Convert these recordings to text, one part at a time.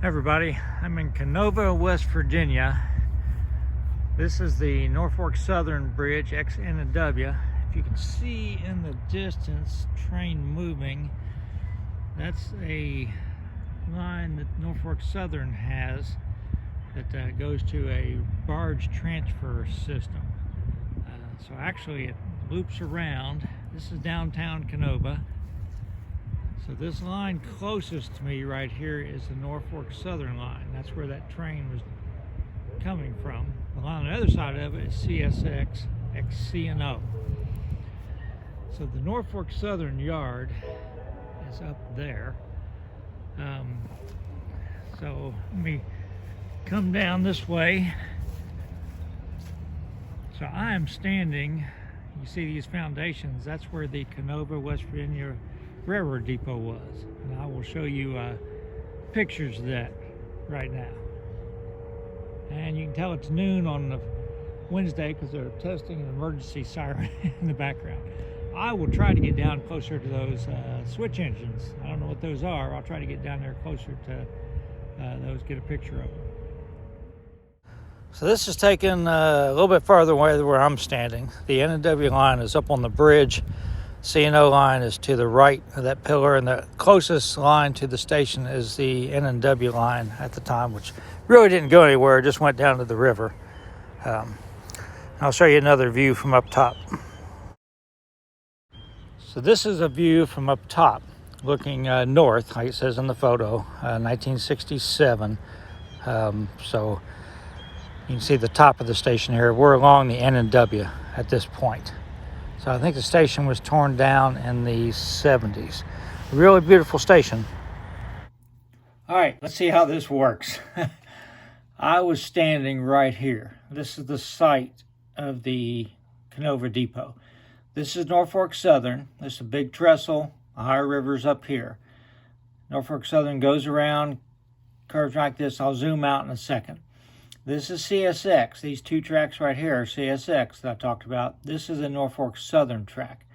Everybody, I'm in Kenova, West Virginia. This is the Norfolk Southern Bridge, X-N-W. If you can see in the distance, train moving, that's a line that Norfolk Southern has that goes to a barge transfer system. So actually it loops around. This is downtown Kenova. So this line closest to me right here is the Norfolk Southern line. That's where that train was coming from. The line on the other side of it is CSX, XCNO. So the Norfolk Southern yard is up there. So let me come down this way. So I am standing, you see these foundations, that's where the Kenova, West Virginia Railroad Depot was. And I will show you pictures of that right now. And you can tell it's noon on the Wednesday because they're testing an emergency siren in the background. I will try to get down closer to those switch engines. I don't know what those are. I'll try to get down there closer to those, get a picture of them. So this is taken a little bit farther away than where I'm standing. The N&W line is up on the bridge. CNO line is to the right of that pillar, and the closest line to the station is the N&W line at the time, which really didn't go anywhere, it just went down to the river. I'll show you another view from up top. So this is a view from up top, looking north, like it says in the photo, 1967. So you can see the top of the station here. We're along the N&W at this point. So I think the station was torn down in the 70s. A really beautiful station. All right, let's see how this works. I was standing right here. This is the site of the Kenova Depot. This is Norfolk Southern. This is a big trestle. The Ohio River's up here. Norfolk Southern goes around, curves like this. I'll zoom out in a second. This is CSX. These two tracks right here are CSX that I talked about. This is the Norfolk Southern track.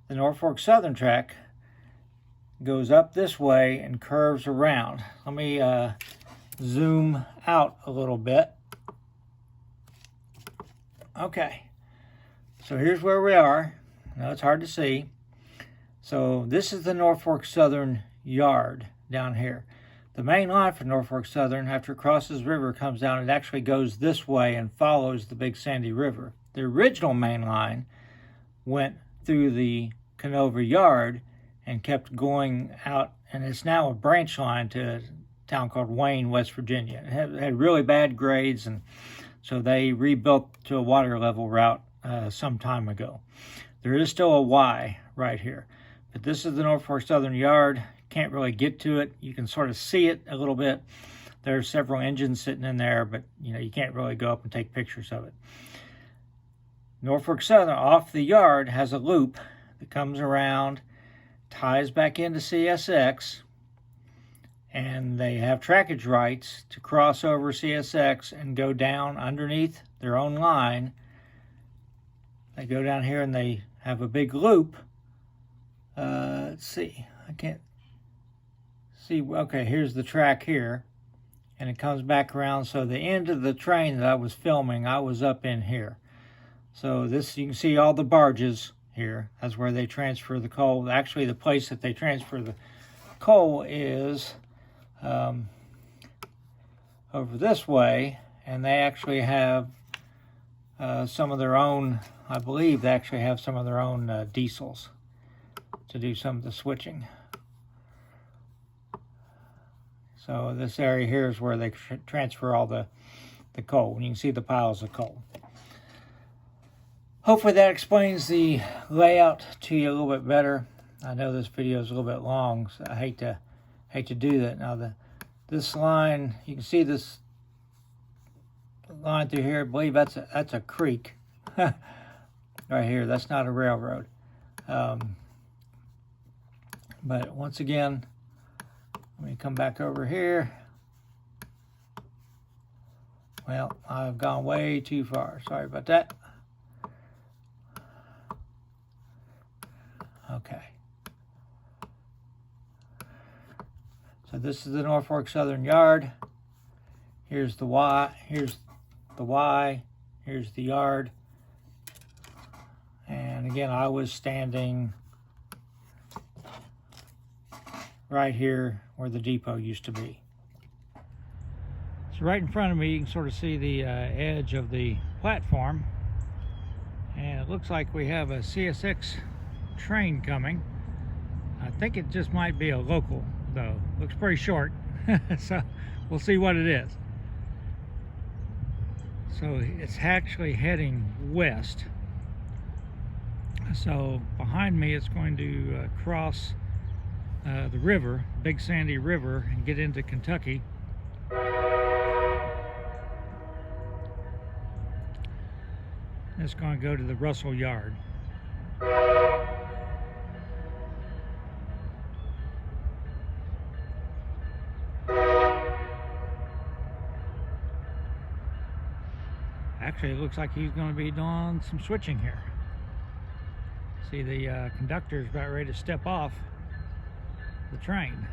The Norfolk Southern track goes up this way and curves around. Let me zoom out a little bit. Okay, so here's where we are. Now it's hard to see. So this is the Norfolk Southern yard down here. The main line for Norfolk Southern, after it crosses the river, comes down. It actually goes this way and follows the Big Sandy River. The original main line went through the Kenova yard and kept going out, and it's now a branch line to a town called Wayne, West Virginia. It had really bad grades, and so they rebuilt to a water level route some time ago. There is still a Y right here, but this is the Norfolk Southern yard. Can't really get to it. You can sort of see it a little bit. There's several engines sitting in there, but you can't really go up and take pictures of it. Norfolk Southern off the yard has a loop that comes around, ties back into CSX, and they have trackage rights to cross over CSX and go down underneath their own line. They go down here and they have a big loop. Let's see. I can't see. Okay, here's the track here, and it comes back around. So the end of the train that I was filming, I was up in here. So this, you can see all the barges here. That's where they transfer the coal. Actually, the place that they transfer the coal is over this way, and they actually have some of their own, I believe they actually have some of their own diesels to do some of the switching. So this area here is where they transfer all the coal. And you can see the piles of coal. Hopefully that explains the layout to you a little bit better. I know this video is a little bit long, so I hate to do that. Now this line, you can see this line through here. I believe that's a creek right here. That's not a railroad. But once again, let me come back over here. Well, I've gone way too far. Sorry about that. Okay. So this is the Norfolk Southern yard. Here's the Y, here's the yard. And again, I was standing right here where the depot used to be. So right in front of me, you can sort of see the edge of the platform. And it looks like we have a CSX train coming. I think it just might be a local, though. Looks pretty short, so we'll see what it is. So it's actually heading west. So behind me, it's going to cross the river, Big Sandy River, and get into Kentucky. It's going to go to the Russell Yard. Actually, it looks like he's going to be doing some switching here. See, the conductor is about ready to step off the train.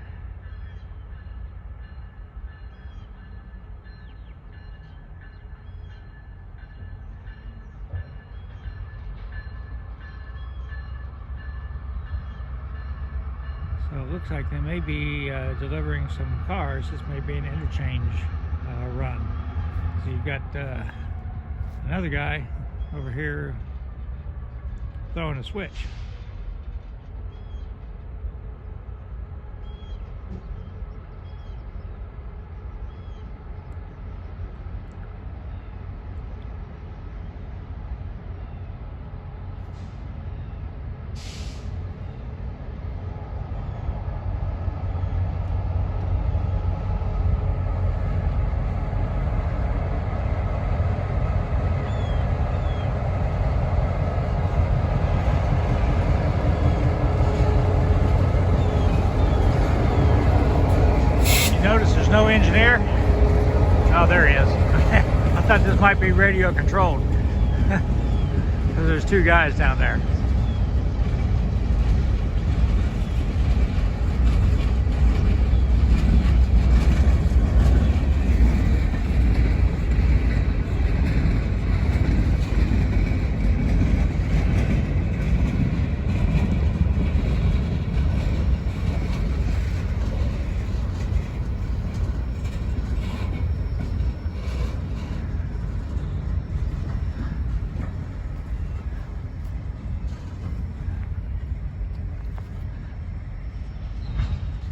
So it looks like they may be delivering some cars. This may be an interchange run. So you've got another guy over here throwing a switch. Notice there's no engineer. Oh, there he is. I thought this might be radio controlled because there's two guys down there.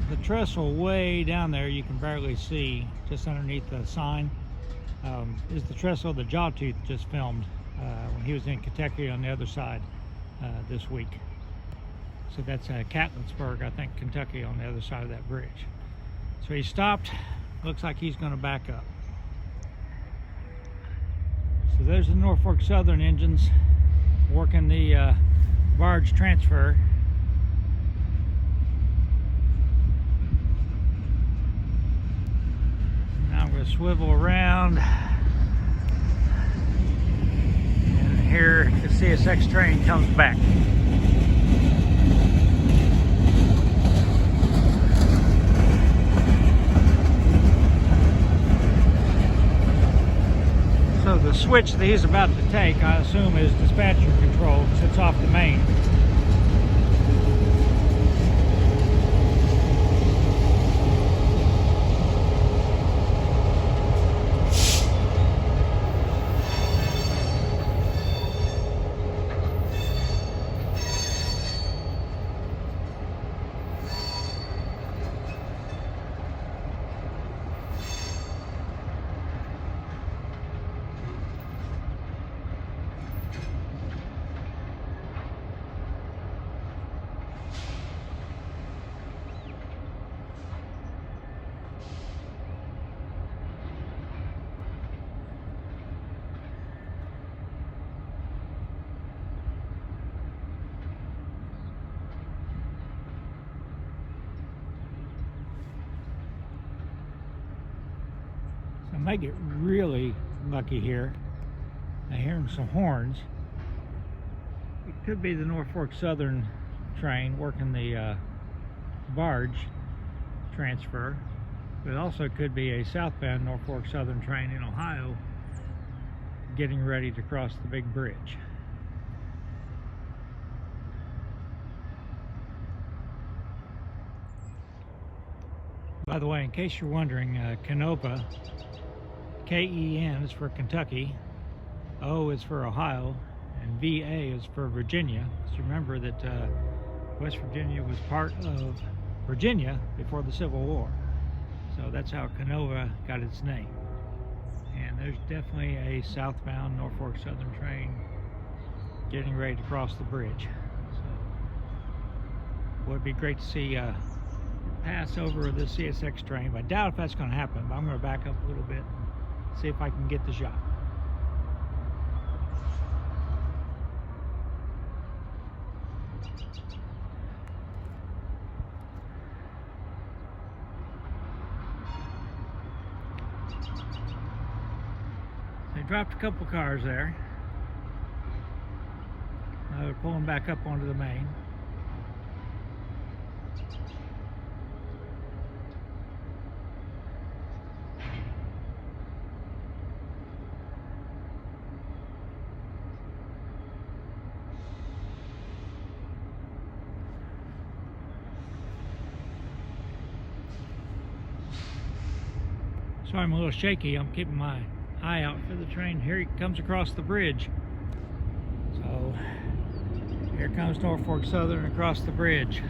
The trestle way down there, you can barely see, just underneath the sign, is the trestle the Jawtooth just filmed when he was in Kentucky on the other side this week. So that's Catlettsburg, I think, Kentucky, on the other side of that bridge. So he stopped. Looks like he's going to back up. So there's the Norfolk Southern engines working the barge transfer. Now I'm going to swivel around, and here the CSX train comes back. So the switch that he's about to take, I assume, is dispatcher control because it's off the main. I might get really lucky here. I hear some horns. It could be the Norfolk Southern train working the barge transfer. But it also could be a southbound Norfolk Southern train in Ohio getting ready to cross the big bridge. By the way, in case you're wondering, Kenova, K-E-N is for Kentucky, O is for Ohio, and V-A is for Virginia. So remember that West Virginia was part of Virginia before the Civil War. So that's how Kenova got its name. And there's definitely a southbound Norfolk Southern train getting ready to cross the bridge. So it would be great to see pass over the CSX train. I doubt if that's going to happen, but I'm going to back up a little bit and see if I can get the shot. They dropped a couple cars there. Now they're pulling back up onto the main. Sorry, I'm a little shaky. I'm keeping my eye out for the train. Here it comes across the bridge. So here comes Norfolk Southern across the bridge.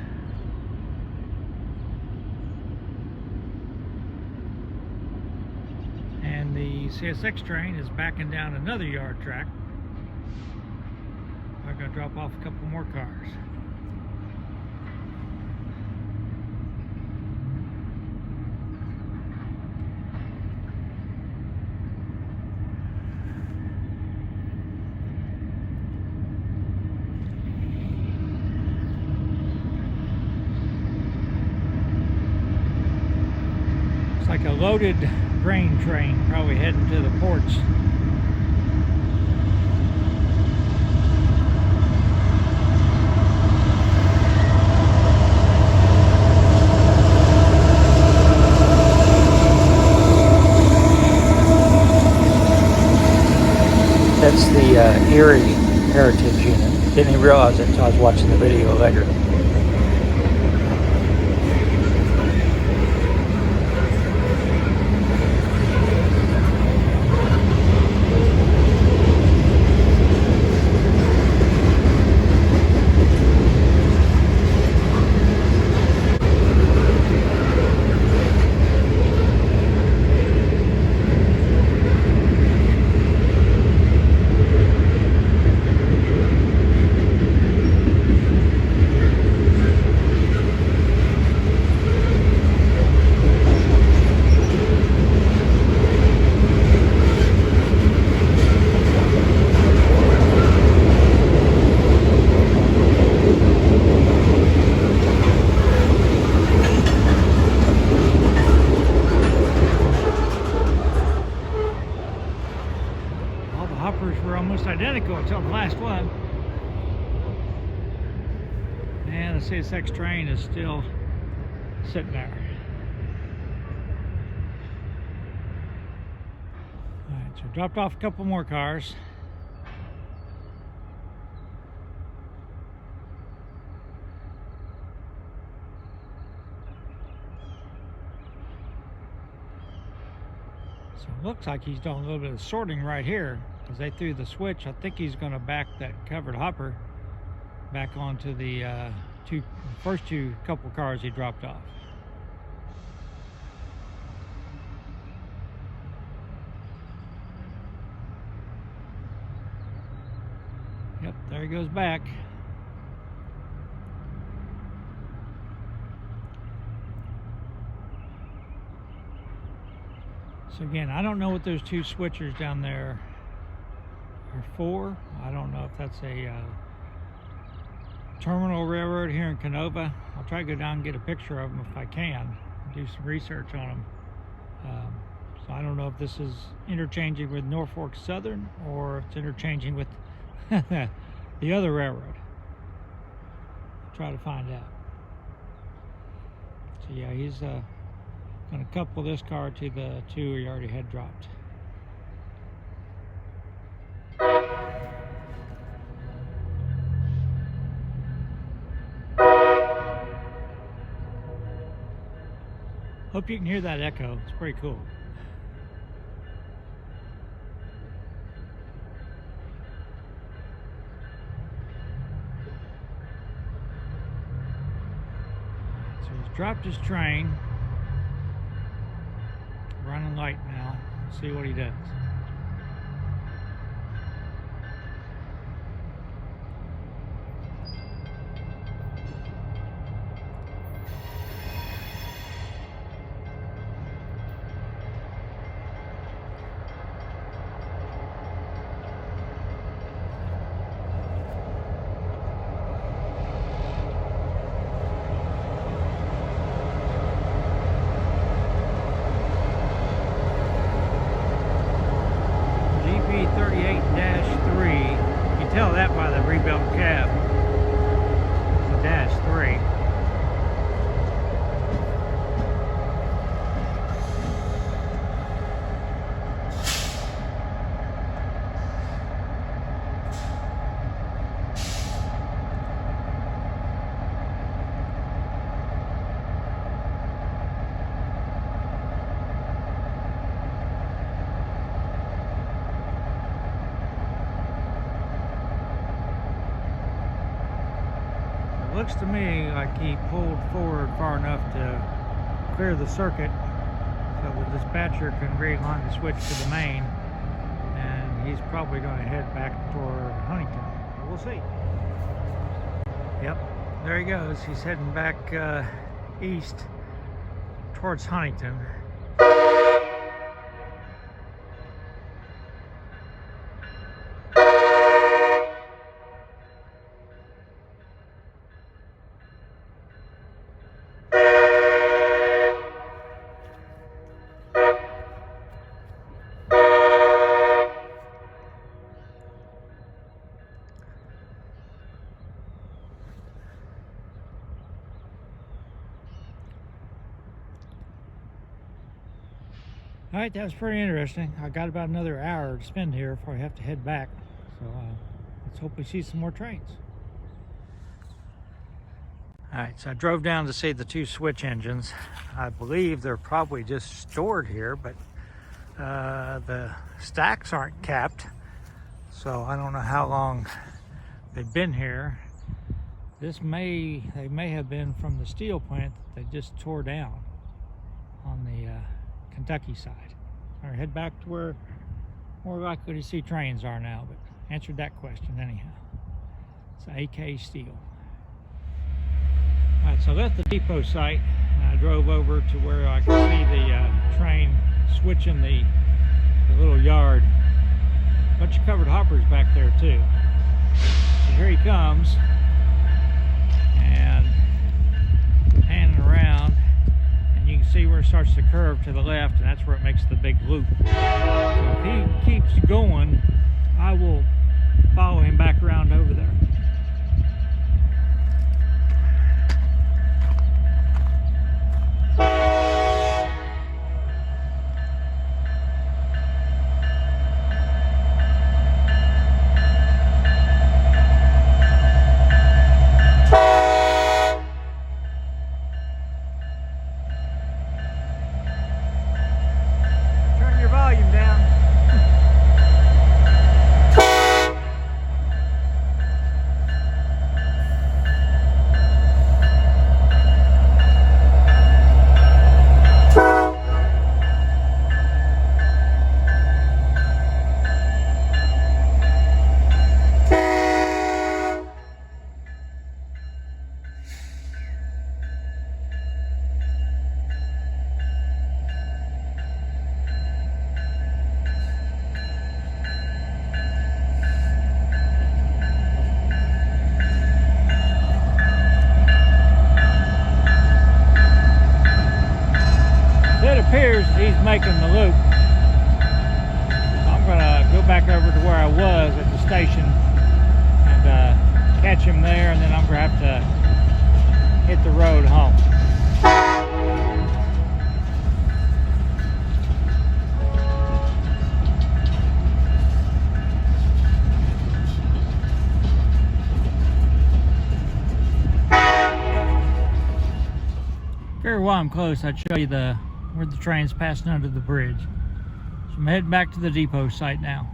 And the CSX train is backing down another yard track. I'm going to drop off a couple more cars. Like a loaded grain train probably heading to the ports. That's the Erie Heritage Unit. Didn't even realize it until I was watching the video later. Were almost identical until the last one. And the CSX train is still sitting there. Alright, so dropped off a couple more cars. So it looks like he's doing a little bit of sorting right here. As they threw the switch, I think he's going to back that covered hopper back onto the first two couple cars he dropped off. Yep, there he goes back. So again, I don't know what those two switchers down there are for. I don't know if that's a terminal railroad here in Kenova. I'll try to go down and get a picture of them if I can, do some research on them. So I don't know if this is interchanging with Norfolk Southern or if it's interchanging with the other railroad. I'll try to find out. So yeah, he's Gonna couple this car to the two we already had dropped. Hope you can hear that echo. It's pretty cool. So he's dropped his train. Running light now. See what he does. Tell that by the rebuilt cab. It's a dash 3. Looks to me like he pulled forward far enough to clear the circuit so the dispatcher can realign the switch to the main, and he's probably going to head back toward Huntington. We'll see. Yep, there he goes. He's heading back east towards Huntington. All right, that was pretty interesting. I got about another hour to spend here before I have to head back. So let's hope we see some more trains. All right, so I drove down to see the two switch engines. I believe they're probably just stored here, but the stacks aren't capped. So I don't know how long they've been here. They may have been from the steel plant that they just tore down on the Kentucky side. All right, head back to where more likely to see trains are now, but answered that question anyhow. It's AK Steel. All right, so I left the depot site and I drove over to where I could see the train switching the little yard. Bunch of covered hoppers back there too. So here he comes, and panning around. You can see where it starts to curve to the left, and that's where it makes the big loop. So if he keeps going, I will follow him back around over there. Appears he's making the loop. I'm gonna go back over to where I was at the station and catch him there, and then I'm gonna have to hit the road home. while I'm close, I'd show you where the train's passing under the bridge. So I'm heading back to the depot site now.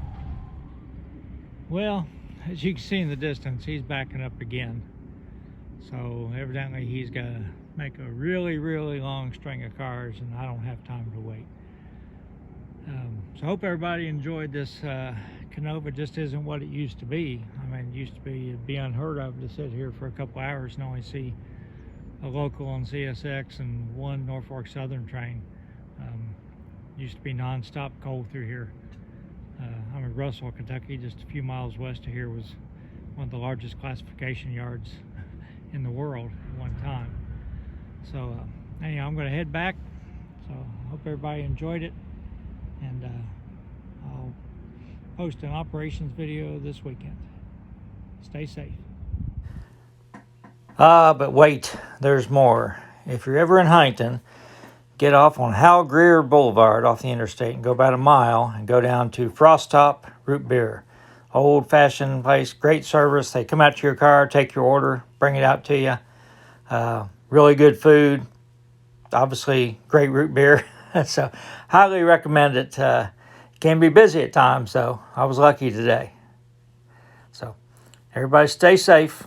Well, as you can see in the distance, he's backing up again. So evidently he's got to make a really, really long string of cars, and I don't have time to wait. So I hope everybody enjoyed this. Kenova just isn't what it used to be. I mean, it used to be, it'd be unheard of to sit here for a couple hours and only see a local on CSX and one Norfolk Southern train. Used to be non-stop coal through here. I'm in Russell, Kentucky, just a few miles west of here, was one of the largest classification yards in the world at one time. So anyhow, I'm going to head back. So I hope everybody enjoyed it, and I'll post an operations video this weekend. Stay safe. But wait, there's more. If you're ever in Huntington, get off on Hal Greer Boulevard off the interstate and go about a mile and go down to Frost Top Root Beer. Old-fashioned place, great service. They come out to your car, take your order, bring it out to you. Really good food. Obviously, great root beer. So, highly recommend it. Can be busy at times, though. I was lucky today. So, everybody stay safe.